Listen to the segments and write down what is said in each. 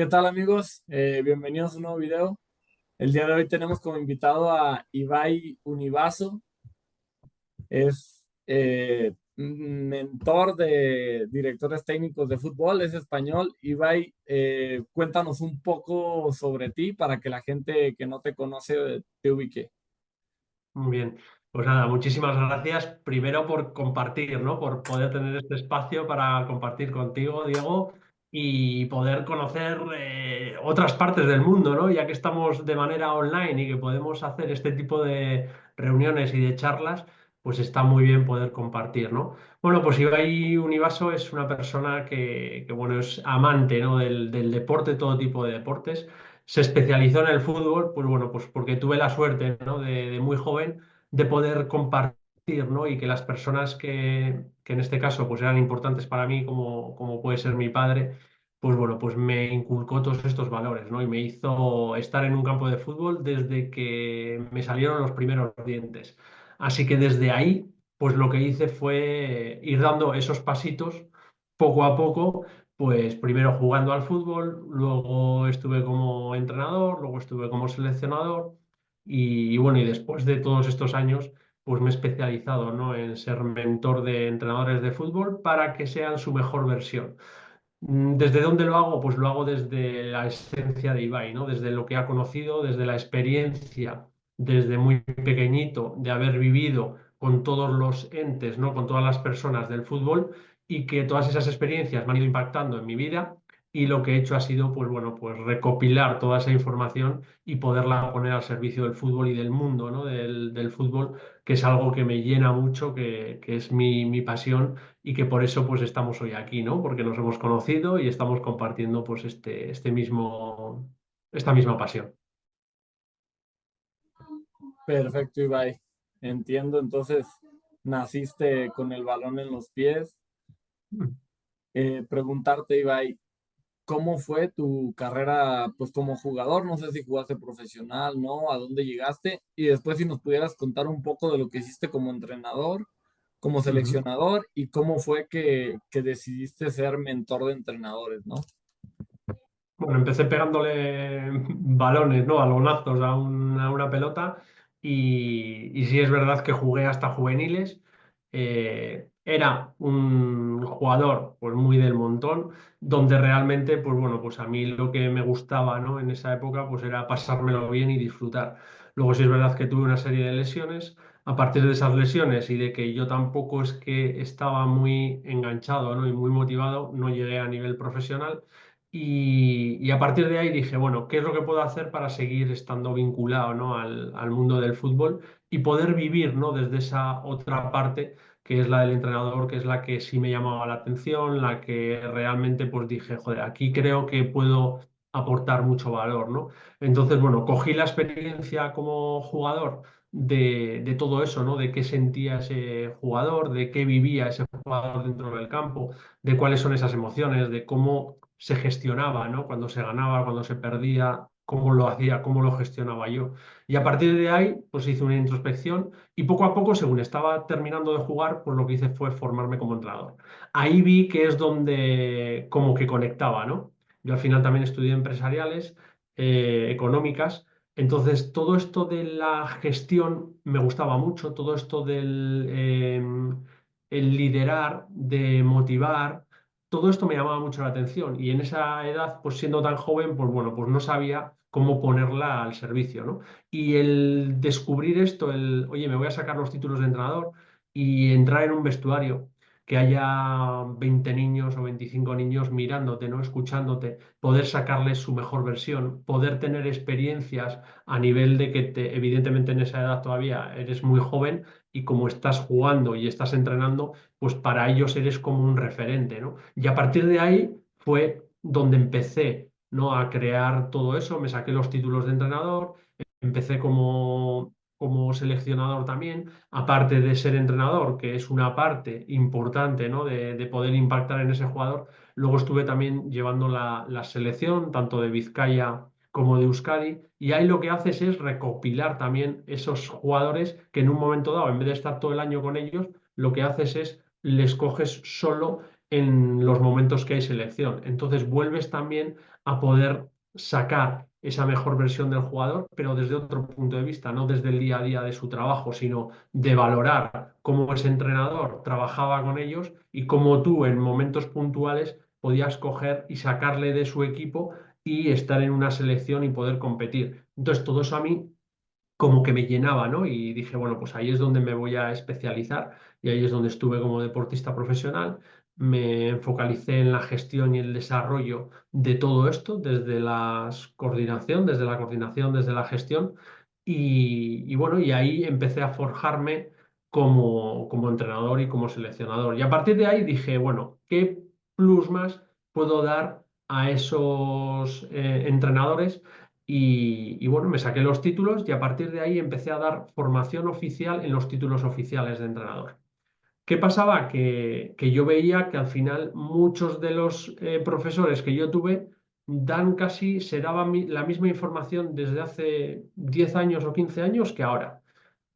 ¿Qué tal amigos? Bienvenidos a un nuevo video. El día de hoy tenemos como invitado a Ibai Univaso. Es un mentor de directores técnicos de fútbol, es español. Ibai, cuéntanos un poco sobre ti para que la gente que no te conoce te ubique. Muy bien, pues nada, muchísimas gracias primero por compartir, ¿no? Por poder tener este espacio para compartir contigo, Diego, y poder conocer otras partes del mundo, ¿no? Ya que estamos de manera online y que podemos hacer este tipo de reuniones y de charlas, pues está muy bien poder compartir, ¿no? Bueno, pues Ibai Univaso es una persona bueno, es amante, ¿no? Del deporte, todo tipo de deportes. Se especializó en el fútbol, pues bueno, pues porque tuve la suerte, ¿no? De muy joven de poder compartir, ¿no? Y que las personas que en este caso pues eran importantes para mí, como puede ser mi padre, pues bueno, pues me inculcó todos estos valores, ¿no? Y me hizo estar en un campo de fútbol desde que me salieron los primeros dientes. Así que desde ahí, pues lo que hice fue ir dando esos pasitos poco a poco, pues primero jugando al fútbol, luego estuve como entrenador, luego estuve como seleccionador y bueno, y después de todos estos años, pues me he especializado, ¿no? En ser mentor de entrenadores de fútbol para que sean su mejor versión. ¿Desde dónde lo hago? Pues lo hago desde la esencia de Ibai, ¿no? Desde lo que ha conocido, desde la experiencia, desde muy pequeñito, de haber vivido con todos los entes, ¿no? Con todas las personas del fútbol y que todas esas experiencias me han ido impactando en mi vida y lo que he hecho ha sido, pues bueno, pues recopilar toda esa información y poderla poner al servicio del fútbol y del mundo, ¿no? Del fútbol, que es algo que me llena mucho, que es mi pasión y que por eso pues estamos hoy aquí, ¿no? Porque nos hemos conocido y estamos compartiendo pues esta misma pasión. Perfecto, Ibai. Entiendo, entonces naciste con el balón en los pies. Preguntarte, Ibai, ¿cómo fue tu carrera, pues como jugador? No sé si jugaste profesional, ¿no? ¿A dónde llegaste? Y después si nos pudieras contar un poco de lo que hiciste como entrenador, como Ujú. seleccionador y cómo fue que decidiste ser mentor de entrenadores, ¿no? Bueno, empecé pegándole balones, ¿no? Balonazos a una pelota y sí es verdad que jugué hasta juveniles. Era un jugador pues muy del montón, donde realmente, pues bueno, pues a mí lo que me gustaba, ¿no? En esa época pues era pasármelo bien y disfrutar. Luego sí es verdad que tuve una serie de lesiones. A partir de esas lesiones y de que yo tampoco es que estaba muy enganchado, ¿no? Y muy motivado, no llegué a nivel profesional. Y a partir de ahí dije, bueno, ¿qué es lo que puedo hacer para seguir estando vinculado, ¿no? al mundo del fútbol y poder vivir, ¿no? Desde esa otra parte que es la del entrenador, que es la que sí me llamaba la atención, la que realmente pues dije, joder, aquí creo que puedo aportar mucho valor, ¿no? Entonces, bueno, cogí la experiencia como jugador de todo eso, ¿no? De qué sentía ese jugador, de qué vivía ese jugador dentro del campo, de cuáles son esas emociones, de cómo se gestionaba, ¿no? Cuando se ganaba, cuando se perdía, cómo lo hacía, cómo lo gestionaba yo. Y a partir de ahí, pues hice una introspección y poco a poco, según estaba terminando de jugar, pues lo que hice fue formarme como entrenador. Ahí vi que es donde como que conectaba, ¿no? Yo al final también estudié empresariales, económicas. Entonces, todo esto de la gestión me gustaba mucho, todo esto del el liderar, de motivar, todo esto me llamaba mucho la atención y en esa edad, pues siendo tan joven, pues bueno, pues no sabía cómo ponerla al servicio, ¿no? Y el descubrir esto, oye, me voy a sacar los títulos de entrenador y entrar en un vestuario, que haya 20 niños o 25 niños mirándote, ¿no? Escuchándote, poder sacarles su mejor versión, poder tener experiencias a nivel de que evidentemente en esa edad todavía eres muy joven y como estás jugando y estás entrenando, pues para ellos eres como un referente, ¿no? Y a partir de ahí fue donde empecé, ¿no? A crear todo eso, me saqué los títulos de entrenador, empecé como seleccionador también, aparte de ser entrenador, que es una parte importante, ¿no? De poder impactar en ese jugador, luego estuve también llevando la selección, tanto de Vizcaya como de Euskadi, y ahí lo que haces es recopilar también esos jugadores que en un momento dado, en vez de estar todo el año con ellos, lo que haces es les coges solo en los momentos que hay selección. Entonces vuelves también a poder sacar esa mejor versión del jugador, pero desde otro punto de vista, no desde el día a día de su trabajo, sino de valorar cómo ese entrenador trabajaba con ellos y cómo tú en momentos puntuales podías coger y sacarle de su equipo y estar en una selección y poder competir. Entonces todo eso a mí como que me llenaba, ¿no? Y dije, bueno, pues ahí es donde me voy a especializar y ahí es donde estuve como deportista profesional. Me focalicé en la gestión y el desarrollo de todo esto, desde la coordinación, desde la gestión. Y bueno, y ahí empecé a forjarme como entrenador y como seleccionador. Y a partir de ahí dije, bueno, ¿qué plus más puedo dar a esos entrenadores? Y bueno, me saqué los títulos y a partir de ahí empecé a dar formación oficial en los títulos oficiales de entrenador. ¿Qué pasaba? Que yo veía que al final muchos de los profesores que yo tuve dan casi, se daba la misma información desde hace 10 años o 15 años que ahora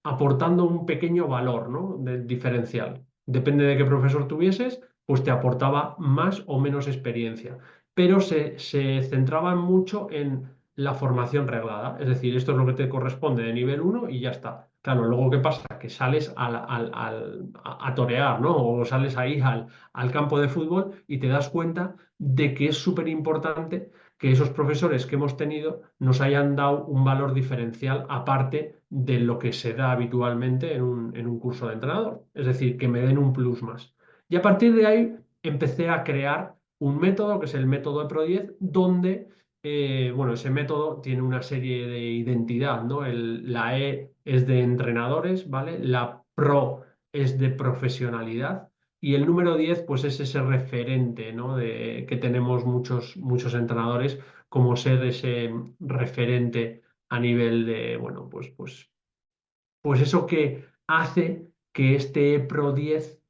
aportando un pequeño valor, ¿no? Del diferencial. Depende de qué profesor tuvieses, pues te aportaba más o menos experiencia. Pero se centraban mucho en la formación reglada. Es decir, esto es lo que te corresponde de nivel uno y ya está. Claro, luego ¿qué pasa? Que sales a torear, ¿no? O sales ahí al campo de fútbol y te das cuenta de que es súper importante que esos profesores que hemos tenido nos hayan dado un valor diferencial aparte de lo que se da habitualmente en un curso de entrenador. Es decir, que me den un plus más. Y a partir de ahí empecé a crear un método, que es el método de Pro 10, donde, bueno, ese método tiene una serie de identidad, ¿no? La E es de entrenadores, ¿vale? La Pro es de profesionalidad. Y el número 10 pues es ese referente, ¿no? Que tenemos muchos entrenadores, como ser ese referente a nivel de, bueno, pues eso que hace que este Pro 10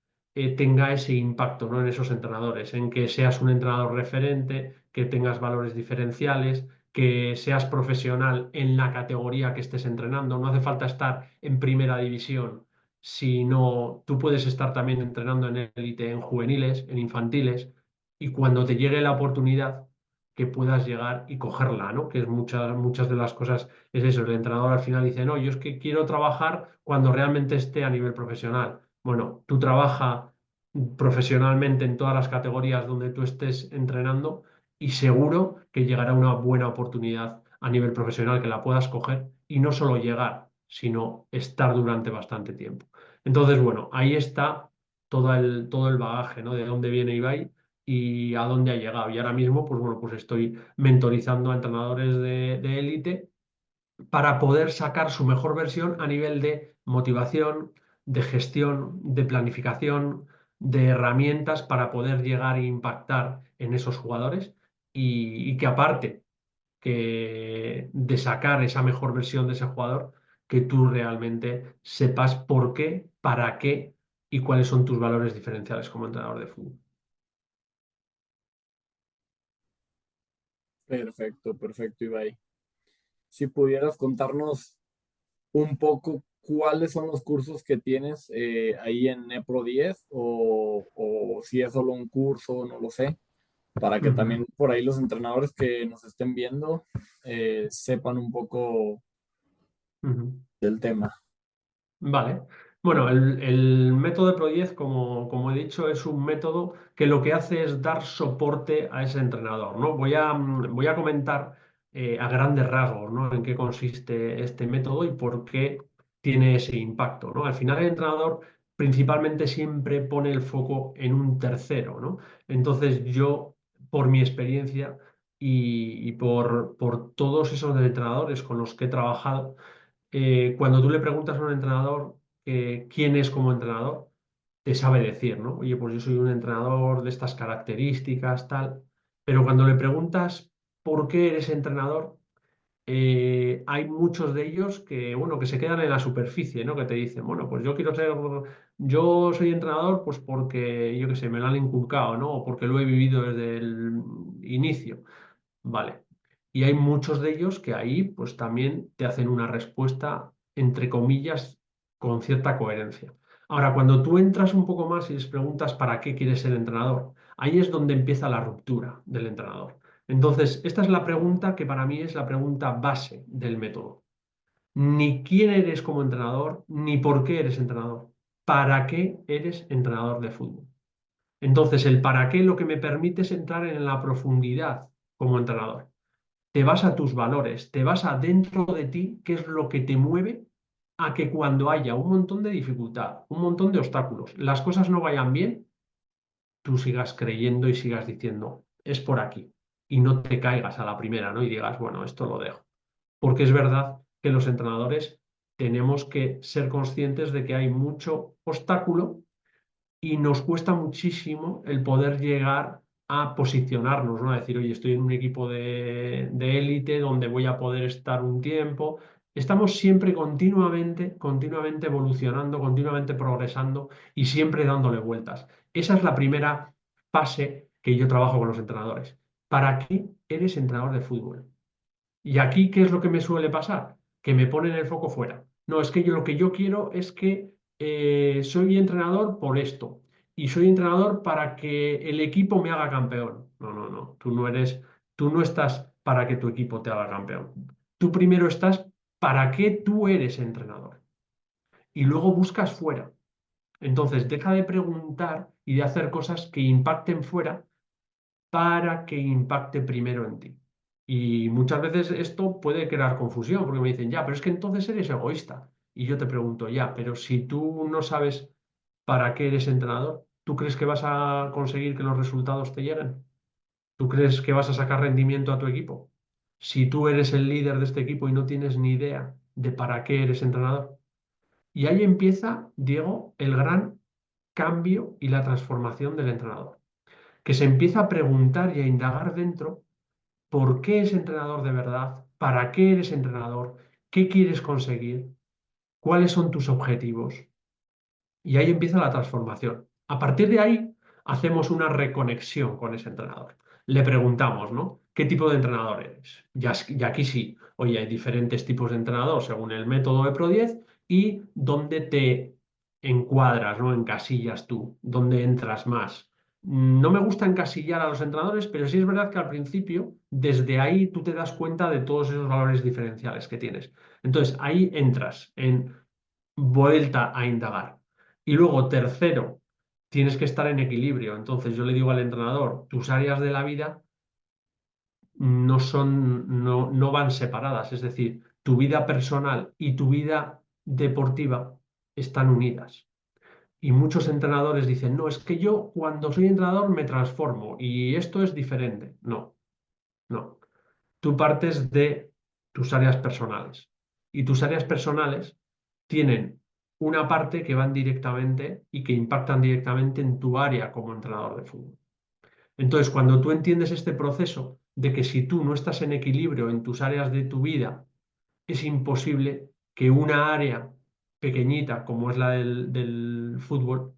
tenga ese impacto, ¿no? En esos entrenadores, en que seas un entrenador referente, que tengas valores diferenciales, que seas profesional en la categoría que estés entrenando. No hace falta estar en primera división, sino tú puedes estar también entrenando en élite, en juveniles, en infantiles, y cuando te llegue la oportunidad, que puedas llegar y cogerla, ¿no? Que es muchas de las cosas es eso, el entrenador al final dice, no, yo es que quiero trabajar cuando realmente esté a nivel profesional. Bueno, tú trabaja profesionalmente en todas las categorías donde tú estés entrenando y seguro que llegará una buena oportunidad a nivel profesional que la puedas coger y no solo llegar, sino estar durante bastante tiempo. Entonces, bueno, ahí está todo el bagaje, ¿no? De dónde viene Ibai y a dónde ha llegado. Y ahora mismo, pues bueno, pues estoy mentorizando a entrenadores de élite para poder sacar su mejor versión a nivel de motivación, de gestión, de planificación, de herramientas para poder llegar e impactar en esos jugadores y que aparte que de sacar esa mejor versión de ese jugador, que tú realmente sepas por qué, para qué y cuáles son tus valores diferenciales como entrenador de fútbol. Perfecto, perfecto, Ibai. Si pudieras contarnos un poco cuáles son los cursos que tienes ahí en Nepro 10 o si es solo un curso, no lo sé, para que Ujú, también por ahí los entrenadores que nos estén viendo sepan un poco ujú. del tema. Vale. Bueno, el método de Pro 10, como he dicho, es un método que lo que hace es dar soporte a ese entrenador, ¿no? Voy a comentar a grandes rasgos, ¿no? En qué consiste este método y por qué tiene ese impacto, ¿no? Al final el entrenador principalmente siempre pone el foco en un tercero, ¿no? Entonces yo, por mi experiencia y por todos esos entrenadores con los que he trabajado, cuando tú le preguntas a un entrenador quién es como entrenador, te sabe decir, ¿no? Oye, pues yo soy un entrenador de estas características, tal. Pero cuando le preguntas por qué eres entrenador, hay muchos de ellos que, bueno, que se quedan en la superficie, ¿no? Que te dicen, bueno, pues yo soy entrenador, pues porque, yo qué sé, me lo han inculcado, ¿no? O porque lo he vivido desde el inicio. Vale. Y hay muchos de ellos que ahí pues también te hacen una respuesta, entre comillas, con cierta coherencia. Ahora, cuando tú entras un poco más y les preguntas para qué quieres ser entrenador, ahí es donde empieza la ruptura del entrenador. Entonces, esta es la pregunta que para mí es la pregunta base del método. Ni quién eres como entrenador, ni por qué eres entrenador. ¿Para qué eres entrenador de fútbol? Entonces, el para qué lo que me permite es entrar en la profundidad como entrenador. Te vas a tus valores, te vas adentro de ti, qué es lo que te mueve a que cuando haya un montón de dificultad, un montón de obstáculos, las cosas no vayan bien, tú sigas creyendo y sigas diciendo, es por aquí. Y no te caigas a la primera, ¿no? Y digas, bueno, esto lo dejo. Porque es verdad que los entrenadores tenemos que ser conscientes de que hay mucho obstáculo y nos cuesta muchísimo el poder llegar a posicionarnos, ¿no? A decir, oye, estoy en un equipo de élite donde voy a poder estar un tiempo. Estamos siempre continuamente evolucionando, continuamente progresando y siempre dándole vueltas. Esa es la primera fase que yo trabajo con los entrenadores. ¿Para qué eres entrenador de fútbol? Y aquí, ¿qué es lo que me suele pasar? Que me ponen el foco fuera. No, es que yo lo que yo quiero es que soy entrenador por esto. Y soy entrenador para que el equipo me haga campeón. No, no, no. Tú no estás para que tu equipo te haga campeón. Tú primero estás para que tú eres entrenador. Y luego buscas fuera. Entonces, deja de preguntar y de hacer cosas que impacten fuera para que impacte primero en ti. Y muchas veces esto puede crear confusión, porque me dicen, ya, pero es que entonces eres egoísta. Y yo te pregunto, ya, pero si tú no sabes para qué eres entrenador, ¿tú crees que vas a conseguir que los resultados te lleguen? ¿Tú crees que vas a sacar rendimiento a tu equipo? Si tú eres el líder de este equipo y no tienes ni idea de para qué eres entrenador. Y ahí empieza, Diego, el gran cambio y la transformación del entrenador, que se empieza a preguntar y a indagar dentro por qué es entrenador de verdad, para qué eres entrenador, qué quieres conseguir, cuáles son tus objetivos. Y ahí empieza la transformación. A partir de ahí, hacemos una reconexión con ese entrenador. Le preguntamos, ¿no? ¿Qué tipo de entrenador eres? Ya aquí sí, oye, hay diferentes tipos de entrenador según el método de Pro 10 y dónde te encuadras, ¿no? Encasillas tú, dónde entras más. No me gusta encasillar a los entrenadores, pero sí es verdad que al principio, desde ahí tú te das cuenta de todos esos valores diferenciales que tienes. Entonces, ahí entras en vuelta a indagar. Y luego, tercero, tienes que estar en equilibrio. Entonces, yo le digo al entrenador, tus áreas de la vida no van separadas. Es decir, tu vida personal y tu vida deportiva están unidas. Y muchos entrenadores dicen, no, es que yo cuando soy entrenador me transformo y esto es diferente. No, no. Tú partes de tus áreas personales. Y tus áreas personales tienen una parte que van directamente y que impactan directamente en tu área como entrenador de fútbol. Entonces, cuando tú entiendes este proceso de que si tú no estás en equilibrio en tus áreas de tu vida, es imposible que una área pequeñita como es la del fútbol,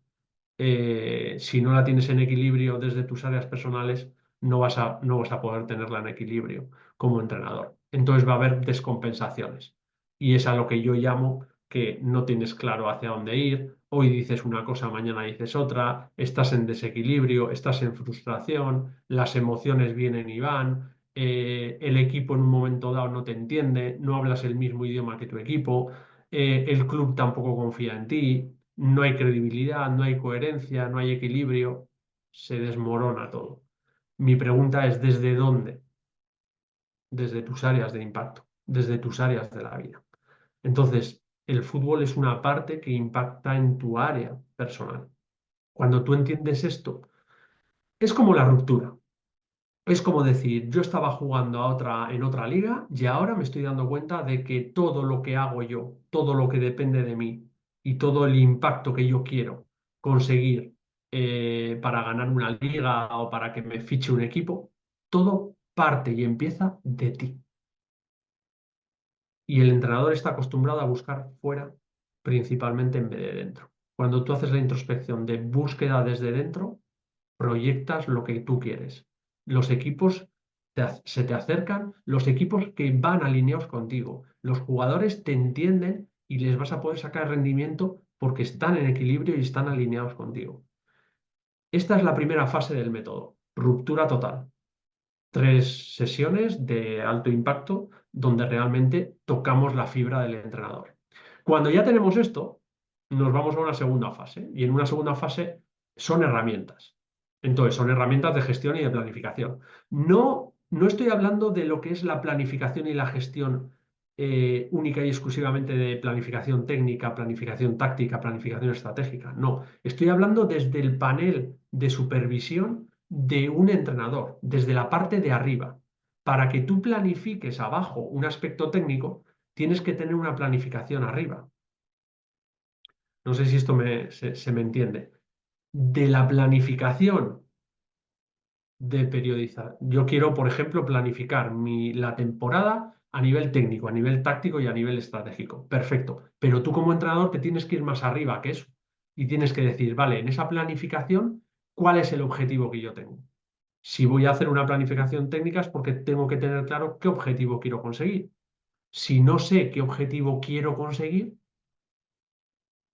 si no la tienes en equilibrio desde tus áreas personales, no vas a poder tenerla en equilibrio como entrenador. Entonces va a haber descompensaciones. Y es a lo que yo llamo que no tienes claro hacia dónde ir. Hoy dices una cosa, mañana dices otra, estás en desequilibrio, estás en frustración, las emociones vienen y van, el equipo en un momento dado no te entiende, no hablas el mismo idioma que tu equipo, el club tampoco confía en ti, no hay credibilidad, no hay coherencia, no hay equilibrio, se desmorona todo. Mi pregunta es, ¿desde dónde? Desde tus áreas de impacto, desde tus áreas de la vida. Entonces, el fútbol es una parte que impacta en tu área personal. Cuando tú entiendes esto, es como la ruptura. Es como decir, yo estaba jugando en otra liga y ahora me estoy dando cuenta de que todo lo que hago yo, todo lo que depende de mí y todo el impacto que yo quiero conseguir para ganar una liga o para que me fiche un equipo, todo parte y empieza de ti. Y el entrenador está acostumbrado a buscar fuera, principalmente en vez de dentro. Cuando tú haces la introspección de búsqueda desde dentro, proyectas lo que tú quieres. Los equipos se te acercan, los equipos que van alineados contigo. Los jugadores te entienden y les vas a poder sacar rendimiento porque están en equilibrio y están alineados contigo. Esta es la primera fase del método, ruptura total. 3 sesiones de alto impacto donde realmente tocamos la fibra del entrenador. Cuando ya tenemos esto, nos vamos a una segunda fase y en una segunda fase son herramientas. Entonces, son herramientas de gestión y de planificación. No estoy hablando de lo que es la planificación y la gestión única y exclusivamente de planificación técnica, planificación táctica, planificación estratégica. No, estoy hablando desde el panel de supervisión de un entrenador, desde la parte de arriba. Para que tú planifiques abajo un aspecto técnico, tienes que tener una planificación arriba. No sé si esto se me entiende. De la planificación de periodizar. Yo quiero, por ejemplo, planificar la temporada a nivel técnico, a nivel táctico y a nivel estratégico. Perfecto. Pero tú como entrenador te tienes que ir más arriba que eso. Y tienes que decir, vale, en esa planificación, ¿cuál es el objetivo que yo tengo? Si voy a hacer una planificación técnica es porque tengo que tener claro qué objetivo quiero conseguir. Si no sé qué objetivo quiero conseguir,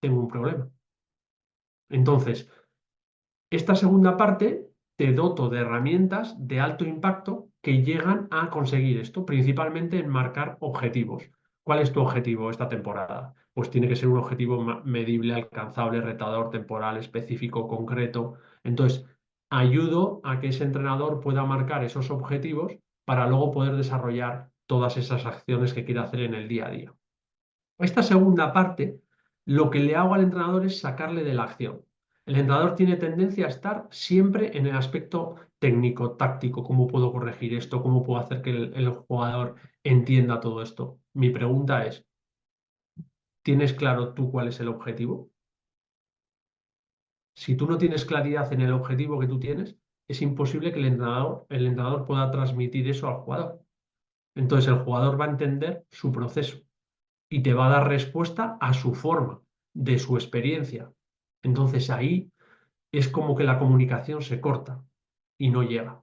tengo un problema. Entonces, esta segunda parte te doto de herramientas de alto impacto que llegan a conseguir esto, principalmente en marcar objetivos. ¿Cuál es tu objetivo esta temporada? Pues tiene que ser un objetivo medible, alcanzable, retador, temporal, específico, concreto. Entonces, ayudo a que ese entrenador pueda marcar esos objetivos para luego poder desarrollar todas esas acciones que quiere hacer en el día a día. Esta segunda parte, lo que le hago al entrenador es sacarle de la acción. El entrenador tiene tendencia a estar siempre en el aspecto técnico, táctico, cómo puedo corregir esto, cómo puedo hacer que el jugador entienda todo esto. Mi pregunta es, ¿tienes claro tú cuál es el objetivo? Si tú no tienes claridad en el objetivo que tú tienes, es imposible que el entrenador pueda transmitir eso al jugador. Entonces el jugador va a entender su proceso y te va a dar respuesta a su forma, de su experiencia. Entonces ahí es como que la comunicación se corta y no llega.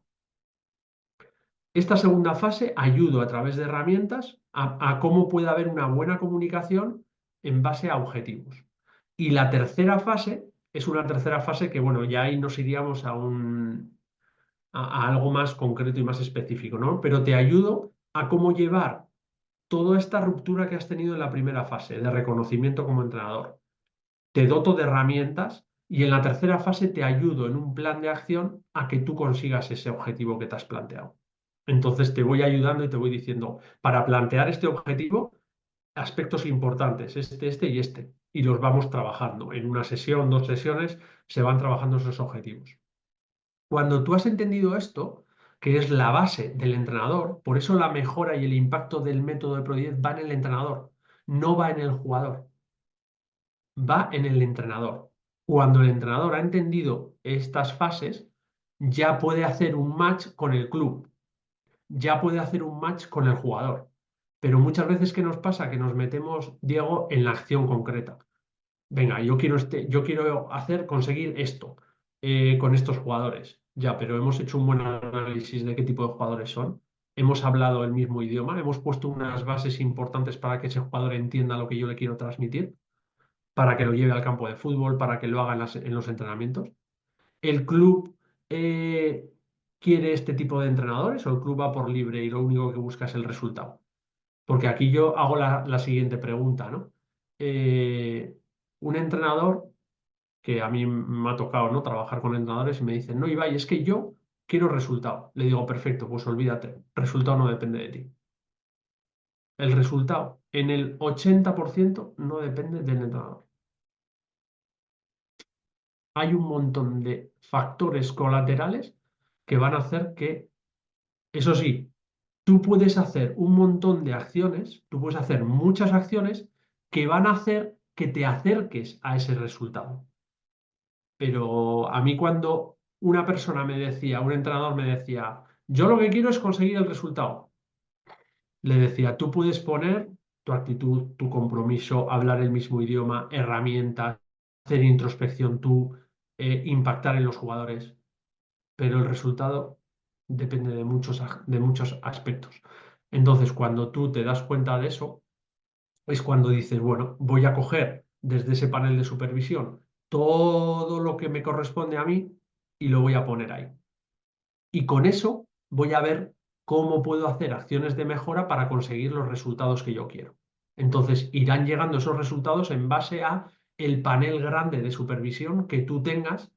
Esta segunda fase ayudo a través de herramientas a cómo puede haber una buena comunicación en base a objetivos. Y la tercera fase es una tercera fase que, bueno, ya ahí nos iríamos a algo más concreto y más específico, ¿no? Pero te ayudo a cómo llevar toda esta ruptura que has tenido en la primera fase de reconocimiento como entrenador. Te doto de herramientas y en la tercera fase te ayudo en un plan de acción a que tú consigas ese objetivo que te has planteado. Entonces te voy ayudando y te voy diciendo, para plantear este objetivo, aspectos importantes, este y este, y los vamos trabajando. En una sesión, 2 sesiones, se van trabajando esos objetivos. Cuando tú has entendido esto, que es la base del entrenador, por eso la mejora y el impacto del método de Pro 10 va en el entrenador, no va en el jugador, va en el entrenador. Cuando el entrenador ha entendido estas fases, ya puede hacer un match con el club, ya puede hacer un match con el jugador. Pero muchas veces, ¿qué nos pasa? Que nos metemos, Diego, en la acción concreta. Venga, yo quiero conseguir esto con estos jugadores. Ya, pero hemos hecho un buen análisis de qué tipo de jugadores son. Hemos hablado el mismo idioma, hemos puesto unas bases importantes para que ese jugador entienda lo que yo le quiero transmitir, para que lo lleve al campo de fútbol, para que lo haga en los entrenamientos. ¿El club eh, quiere este tipo de entrenadores o el club va por libre y lo único que busca es el resultado? Porque aquí yo hago la siguiente pregunta, ¿no? Eh, un entrenador que a mí me ha tocado, ¿no? Trabajar con entrenadores y me dicen, no, Ibai, es que yo quiero resultado. Le digo, perfecto, pues olvídate, resultado no depende de ti. El resultado en el 80% no depende del entrenador. Hay un montón de factores colaterales que van a hacer que, eso sí, tú puedes hacer un montón de acciones, tú puedes hacer muchas acciones que van a hacer que te acerques a ese resultado. Pero a mí cuando una persona me decía, un entrenador me decía, yo lo que quiero es conseguir el resultado, le decía, tú puedes poner tu actitud, tu compromiso, hablar el mismo idioma, herramientas, hacer introspección tú, impactar en los jugadores, pero el resultado depende de muchos aspectos. Entonces, cuando tú te das cuenta de eso, es cuando dices, bueno, voy a coger desde ese panel de supervisión todo lo que me corresponde a mí y lo voy a poner ahí. Y con eso voy a ver cómo puedo hacer acciones de mejora para conseguir los resultados que yo quiero. Entonces irán llegando esos resultados en base a el panel grande de supervisión que tú tengas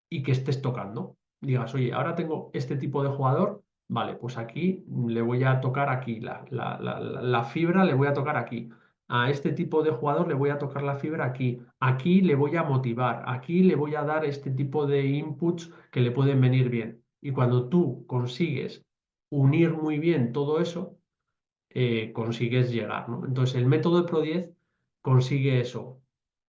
y que estés tocando. Digas, oye, ahora tengo este tipo de jugador, vale, pues aquí le voy a tocar aquí, la fibra le voy a tocar aquí. A este tipo de jugador le voy a tocar la fibra aquí. Aquí le voy a motivar. Aquí le voy a dar este tipo de inputs que le pueden venir bien. Y cuando tú consigues unir muy bien todo eso, consigues llegar, ¿no? Entonces, el método de Pro 10 consigue eso,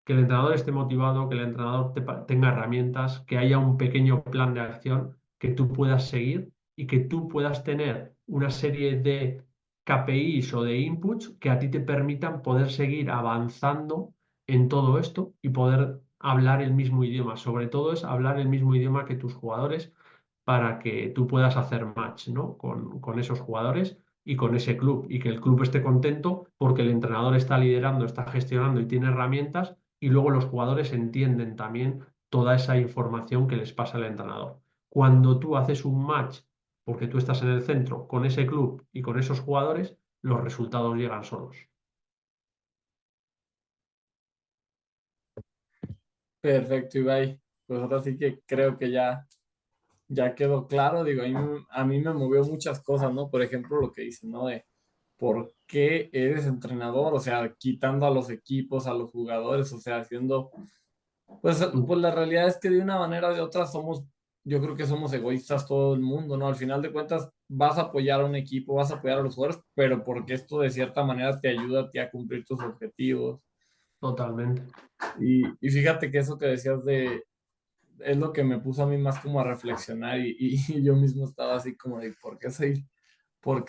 que el entrenador esté motivado, que el entrenador tenga herramientas, que haya un pequeño plan de acción que tú puedas seguir y que tú puedas tener una serie de KPIs o de inputs que a ti te permitan poder seguir avanzando en todo esto y poder hablar el mismo idioma. Sobre todo es hablar el mismo idioma que tus jugadores para que tú puedas hacer match, ¿no? con esos jugadores y con ese club y que el club esté contento porque el entrenador está liderando, está gestionando y tiene herramientas y luego los jugadores entienden también toda esa información que les pasa al entrenador. Cuando tú haces un match, porque tú estás en el centro con ese club y con esos jugadores, los resultados llegan solos. Perfecto, Ibai. Pues ahora sí que creo que ya quedó claro. Digo, a mí me movió muchas cosas, ¿no? Por ejemplo, lo que dice, ¿no? De por qué eres entrenador, o sea, quitando a los equipos, a los jugadores, o sea, haciendo, pues la realidad es que de una manera o de otra yo creo que somos egoístas todo el mundo, ¿no? Al final de cuentas vas a apoyar a un equipo, vas a apoyar a los jugadores, pero porque esto de cierta manera te ayuda a ti a cumplir tus objetivos. Totalmente. Y fíjate que eso que decías es lo que me puso a mí más como a reflexionar y yo mismo estaba así como de, ¿por qué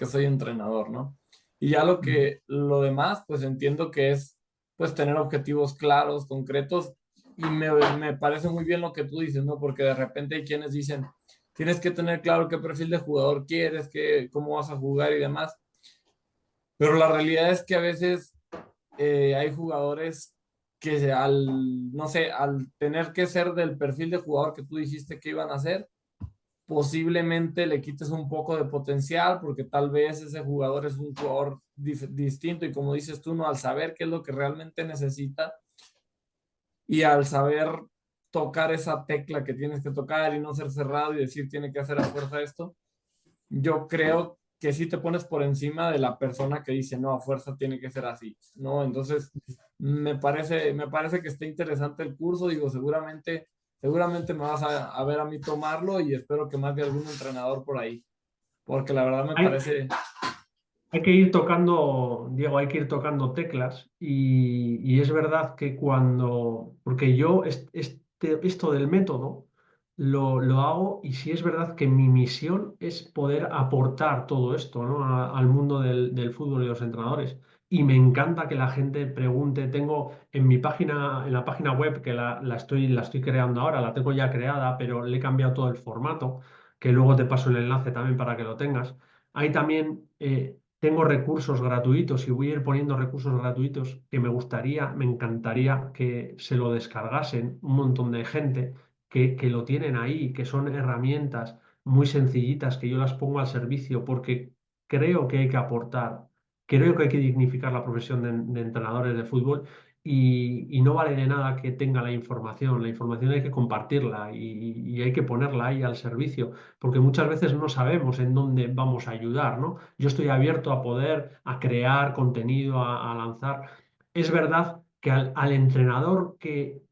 soy entrenador, no? Y ya lo demás, pues entiendo que es, pues tener objetivos claros, concretos, y me parece muy bien lo que tú dices, ¿no? Porque de repente hay quienes dicen, tienes que tener claro qué perfil de jugador quieres, cómo vas a jugar y demás, pero la realidad es que a veces hay jugadores que no sé, al tener que ser del perfil de jugador que tú dijiste que iban a ser, posiblemente le quites un poco de potencial porque tal vez ese jugador es un jugador distinto y como dices tú, ¿no? Al saber qué es lo que realmente necesita y al saber tocar esa tecla que tienes que tocar y no ser cerrado y decir tiene que hacer a fuerza esto, yo creo que sí te pones por encima de la persona que dice, no, a fuerza tiene que ser así, ¿no? Entonces, me parece que está interesante el curso, digo, seguramente me vas a ver a mí tomarlo y espero que más de algún entrenador por ahí, porque la verdad me Hay, parece, hay que ir tocando, Diego, hay que ir tocando teclas y es verdad que porque yo esto del método lo hago y sí es verdad que mi misión es poder aportar todo esto, ¿no? al mundo del fútbol y los entrenadores. Y me encanta que la gente pregunte, tengo en mi página, en la página web que la estoy creando ahora, la tengo ya creada, pero le he cambiado todo el formato, que luego te paso el enlace también para que lo tengas. Hay también tengo recursos gratuitos y voy a ir poniendo recursos gratuitos que me encantaría que se lo descargasen un montón de gente que lo tienen ahí, que son herramientas muy sencillitas que yo las pongo al servicio porque creo que hay que aportar, creo que hay que dignificar la profesión de entrenadores de fútbol y no vale de nada que tenga la información hay que compartirla y hay que ponerla ahí al servicio porque muchas veces no sabemos en dónde vamos a ayudar, ¿no? Yo estoy abierto a poder, a crear contenido, a lanzar. Es verdad que al entrenador que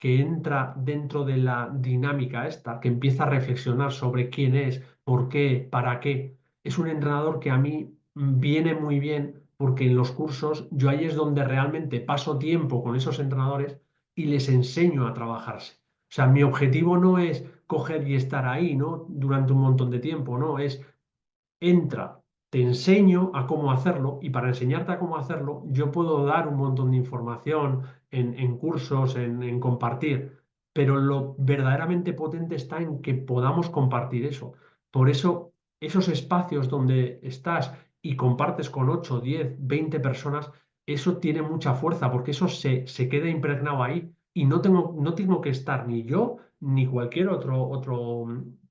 entra dentro de la dinámica esta, que empieza a reflexionar sobre quién es, por qué, para qué, es un entrenador que a mí viene muy bien porque en los cursos yo ahí es donde realmente paso tiempo con esos entrenadores y les enseño a trabajarse. O sea, mi objetivo no es coger y estar ahí, ¿no? Durante un montón de tiempo, ¿no? Es entra, te enseño a cómo hacerlo y para enseñarte a cómo hacerlo yo puedo dar un montón de información en cursos, en compartir, pero lo verdaderamente potente está en que podamos compartir eso. Por eso, esos espacios donde estás y compartes con 8, 10, 20 personas, eso tiene mucha fuerza porque eso se queda impregnado ahí y no tengo que estar ni yo ni cualquier otro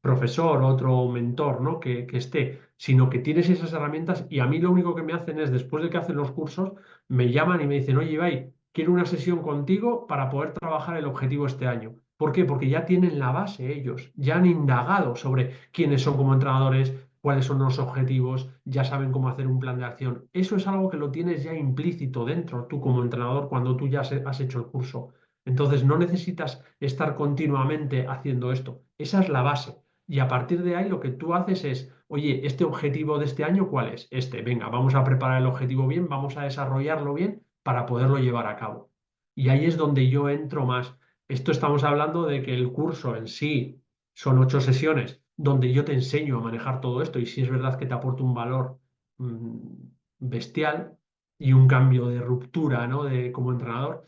profesor, otro mentor, ¿no? que esté, sino que tienes esas herramientas y a mí lo único que me hacen es, después de que hacen los cursos, me llaman y me dicen, oye, Ibai, quiero una sesión contigo para poder trabajar el objetivo este año. ¿Por qué? Porque ya tienen la base ellos, ya han indagado sobre quiénes son como entrenadores, cuáles son los objetivos, ya saben cómo hacer un plan de acción. Eso es algo que lo tienes ya implícito dentro, tú como entrenador, cuando tú ya has hecho el curso. Entonces no necesitas estar continuamente haciendo esto. Esa es la base. Y a partir de ahí lo que tú haces es, oye, ¿este objetivo de este año cuál es? Este, venga, vamos a preparar el objetivo bien, vamos a desarrollarlo bien para poderlo llevar a cabo. Y ahí es donde yo entro más. Esto estamos hablando de que el curso en sí son 8 sesiones donde yo te enseño a manejar todo esto y si es verdad que te aporto un valor mm, bestial y un cambio de ruptura, ¿no? Como entrenador.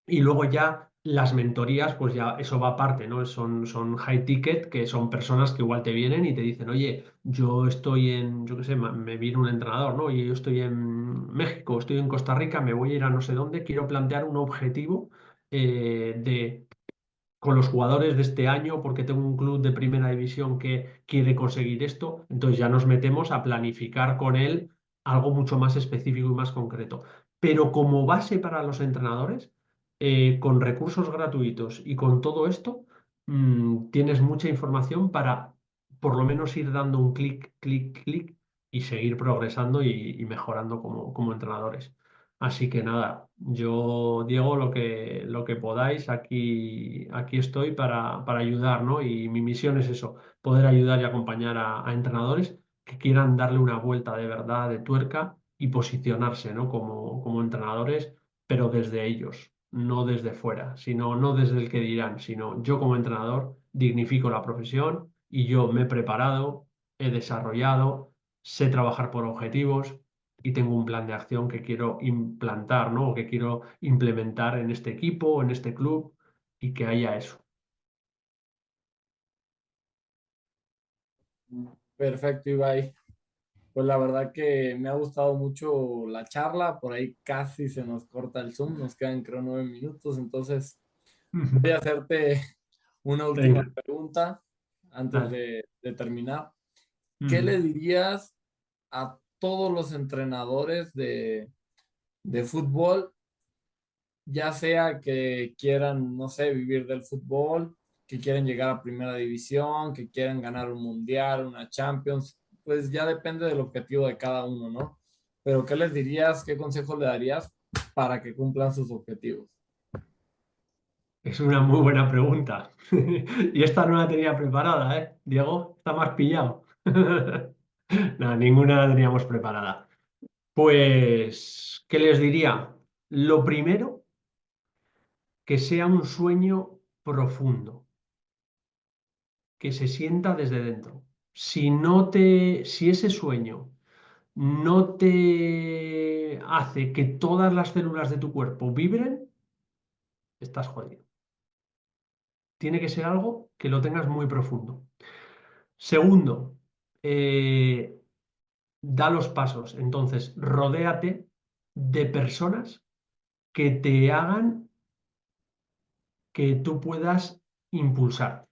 Y luego ya las mentorías, pues ya eso va aparte, ¿no? Son high ticket, que son personas que igual te vienen y te dicen, oye, yo estoy en, yo qué sé, me viene un entrenador, ¿no? Y yo estoy en México, estoy en Costa Rica, me voy a ir a no sé dónde, quiero plantear un objetivo de con los jugadores de este año porque tengo un club de primera división que quiere conseguir esto, entonces ya nos metemos a planificar con él algo mucho más específico y más concreto. Pero como base para los entrenadores, con recursos gratuitos y con todo esto, tienes mucha información para por lo menos ir dando un clic, clic, clic y seguir progresando y mejorando como entrenadores. Así que nada, yo, Diego, lo que podáis, aquí estoy para ayudar, ¿no? Y mi misión es eso, poder ayudar y acompañar a entrenadores que quieran darle una vuelta de verdad de tuerca y posicionarse, ¿no? Como entrenadores, pero desde ellos, no desde fuera, sino no desde el que dirán, sino yo como entrenador dignifico la profesión y yo me he preparado, he desarrollado, sé trabajar por objetivos y tengo un plan de acción que quiero implantar, ¿no? O que quiero implementar en este equipo, en este club y que haya eso. Perfecto, Ibai. Pues la verdad que me ha gustado mucho la charla. Por ahí casi se nos corta el Zoom. Nos quedan creo 9 minutos. Entonces voy a hacerte una última Venga, pregunta antes dale. de terminar. ¿Qué Ujú. le dirías a todos los entrenadores de fútbol, ya sea que quieran, no sé, vivir del fútbol, que quieran llegar a primera división, que quieran ganar un mundial, una Champions? Pues ya depende del objetivo de cada uno, ¿no? Pero ¿qué les dirías, qué consejos le darías para que cumplan sus objetivos? Es una muy buena pregunta. Y esta no la tenía preparada, ¿eh? Diego, está más pillado. No, ninguna la teníamos preparada. Pues, ¿qué les diría? Lo primero, que sea un sueño profundo, que se sienta desde dentro. Si ese sueño no te hace que todas las células de tu cuerpo vibren, estás jodido. Tiene que ser algo que lo tengas muy profundo. Segundo, eh, da los pasos. Entonces, rodéate de personas que te hagan que tú puedas impulsar.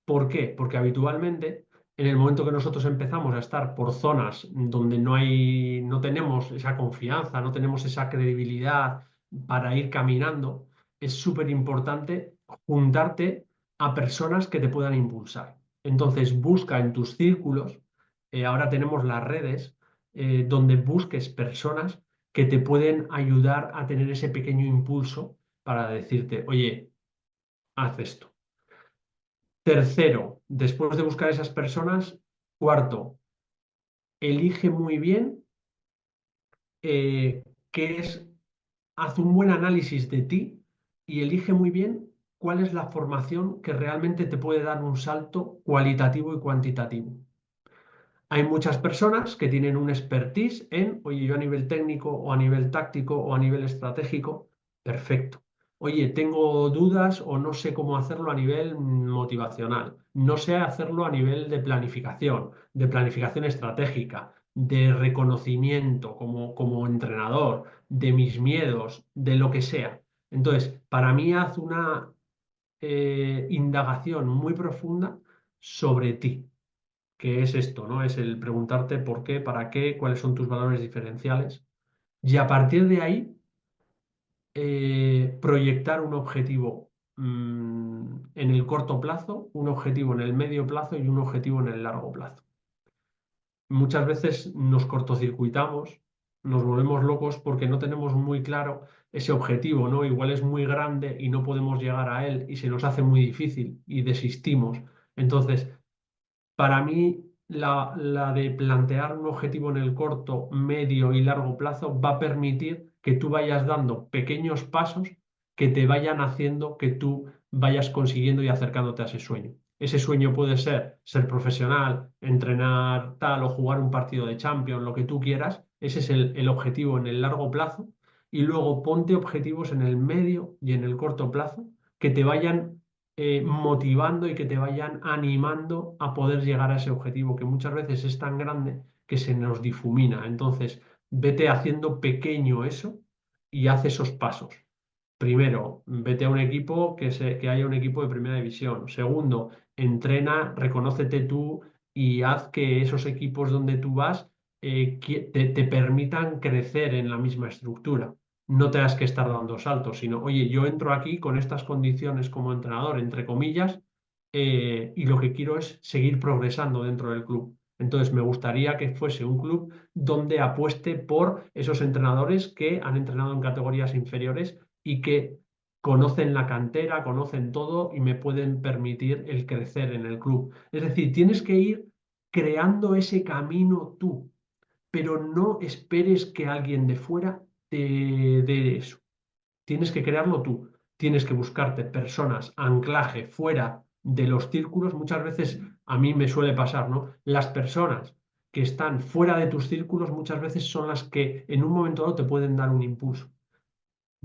¿Por qué? Porque habitualmente, en el momento que nosotros empezamos a estar por zonas donde no tenemos esa confianza, no tenemos esa credibilidad para ir caminando, es súper importante juntarte a personas que te puedan impulsar. Entonces, busca en tus círculos, ahora tenemos las redes, donde busques personas que te pueden ayudar a tener ese pequeño impulso para decirte, oye, haz esto. Tercero, después de buscar esas personas, cuarto, elige muy bien qué es, haz un buen análisis de ti y elige muy bien cuál es la formación que realmente te puede dar un salto cualitativo y cuantitativo. Hay muchas personas que tienen un expertise en, oye, yo a nivel técnico o a nivel táctico o a nivel estratégico, perfecto. Oye, tengo dudas o no sé cómo hacerlo a nivel motivacional, no sé hacerlo a nivel de planificación estratégica. de reconocimiento como entrenador, de mis miedos, de lo que sea. Entonces, para mí haz una indagación muy profunda sobre ti, que es esto, ¿no? Es el preguntarte por qué, para qué, cuáles son tus valores diferenciales. Y a partir de ahí, proyectar un objetivo en el corto plazo, un objetivo en el medio plazo y un objetivo en el largo plazo. Muchas veces nos cortocircuitamos, nos volvemos locos porque no tenemos muy claro ese objetivo, ¿no? Igual es muy grande y no podemos llegar a él y se nos hace muy difícil y desistimos. Entonces, para mí, la de plantear un objetivo en el corto, medio y largo plazo va a permitir que tú vayas dando pequeños pasos que te vayan haciendo que tú vayas consiguiendo y acercándote a ese sueño. Ese sueño puede ser profesional, entrenar tal o jugar un partido de Champions, lo que tú quieras. Ese es el objetivo en el largo plazo. Y luego ponte objetivos en el medio y en el corto plazo que te vayan motivando y que te vayan animando a poder llegar a ese objetivo que muchas veces es tan grande que se nos difumina. Entonces, vete haciendo pequeño eso y haz esos pasos. Primero, vete a un equipo que haya un equipo de primera división. Segundo, entrena, reconócete tú y haz que esos equipos donde tú vas te permitan crecer en la misma estructura. No tengas que estar dando saltos, sino, oye, yo entro aquí con estas condiciones como entrenador, entre comillas, y lo que quiero es seguir progresando dentro del club. Entonces, me gustaría que fuese un club donde apueste por esos entrenadores que han entrenado en categorías inferiores y que conocen la cantera, conocen todo y me pueden permitir el crecer en el club. Es decir, tienes que ir creando ese camino tú, pero no esperes que alguien de fuera te dé eso. Tienes que crearlo tú. Tienes que buscarte personas, anclaje fuera de los círculos. Muchas veces a mí me suele pasar, ¿no? Las personas que están fuera de tus círculos muchas veces son las que en un momento dado te pueden dar un impulso.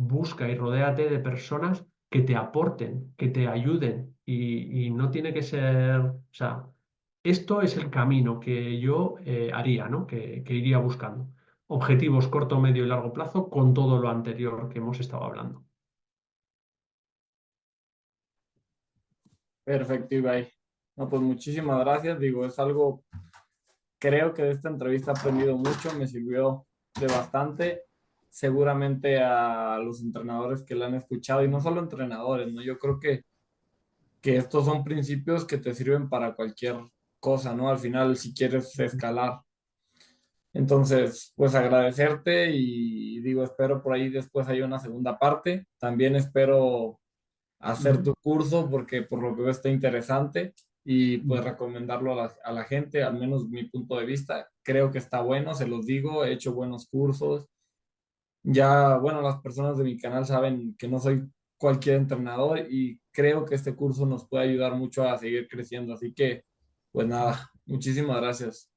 Busca y rodéate de personas que te aporten, que te ayuden y no tiene que ser, o sea, esto es el camino que yo haría, ¿no? Que iría buscando. Objetivos corto, medio y largo plazo con todo lo anterior que hemos estado hablando. Perfecto, Ibai. No, pues muchísimas gracias. Digo, es algo, creo que de esta entrevista he aprendido mucho, me sirvió de bastante. Seguramente a los entrenadores que la han escuchado, y no solo entrenadores, ¿no? Yo creo que estos son principios que te sirven para cualquier cosa, ¿no? Al final, si quieres escalar. Entonces, pues agradecerte y digo, espero por ahí después haya una segunda parte. También espero hacer Ujú. tu curso porque por lo que veo está interesante y pues recomendarlo a la gente, al menos mi punto de vista. Creo que está bueno, se los digo, he hecho buenos cursos. Ya, bueno, las personas de mi canal saben que no soy cualquier entrenador y creo que este curso nos puede ayudar mucho a seguir creciendo. Así que, pues nada, muchísimas gracias.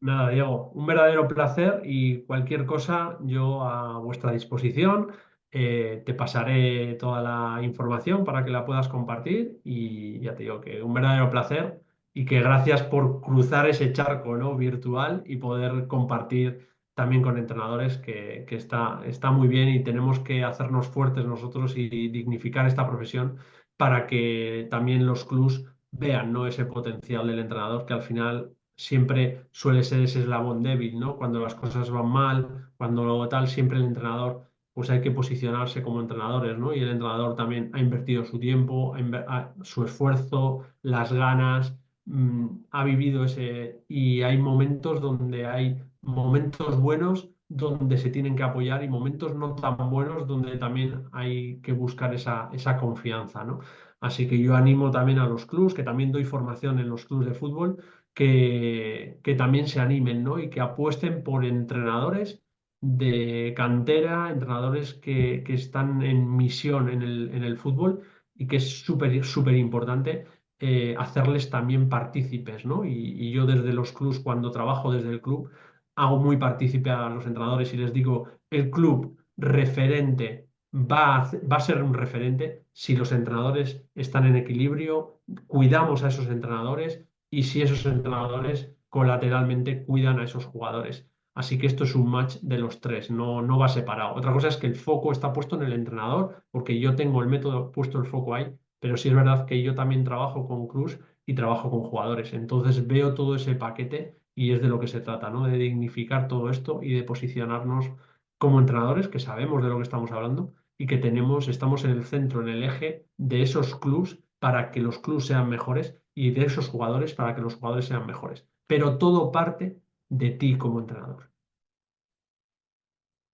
Nada, Diego, un verdadero placer y cualquier cosa yo a vuestra disposición. Te pasaré toda la información para que la puedas compartir y ya te digo que un verdadero placer y que gracias por cruzar ese charco, ¿no? virtual y poder compartir también con entrenadores que está muy bien y tenemos que hacernos fuertes nosotros y dignificar esta profesión para que también los clubs vean, ¿no? ese potencial del entrenador que al final siempre suele ser ese eslabón débil, ¿no? Cuando las cosas van mal, cuando tal, siempre el entrenador, pues hay que posicionarse como entrenadores, ¿no? Y el entrenador también ha invertido su tiempo, su esfuerzo, las ganas, ha vivido ese... Y hay momentos donde hay momentos buenos donde se tienen que apoyar y momentos no tan buenos donde también hay que buscar esa confianza, ¿no? Así que yo animo también a los clubs, que también doy formación en los clubs de fútbol, que también se animen, ¿no? Y que apuesten por entrenadores de cantera, entrenadores que están en misión en el fútbol y que es súper importante hacerles también partícipes, ¿no? Y yo desde los clubs, cuando trabajo desde el club, hago muy partícipe a los entrenadores y les digo, el club referente va a ser un referente si los entrenadores están en equilibrio, cuidamos a esos entrenadores y si esos entrenadores colateralmente cuidan a esos jugadores. Así que esto es un match de los tres, no va separado. Otra cosa es que el foco está puesto en el entrenador, porque yo tengo el método puesto el foco ahí, pero sí es verdad que yo también trabajo con Cruz y trabajo con jugadores. Entonces veo todo ese paquete y es de lo que se trata, ¿no? De dignificar todo esto y de posicionarnos como entrenadores, que sabemos de lo que estamos hablando y que estamos en el centro, en el eje de esos clubs para que los clubs sean mejores y de esos jugadores para que los jugadores sean mejores. Pero todo parte de ti como entrenador.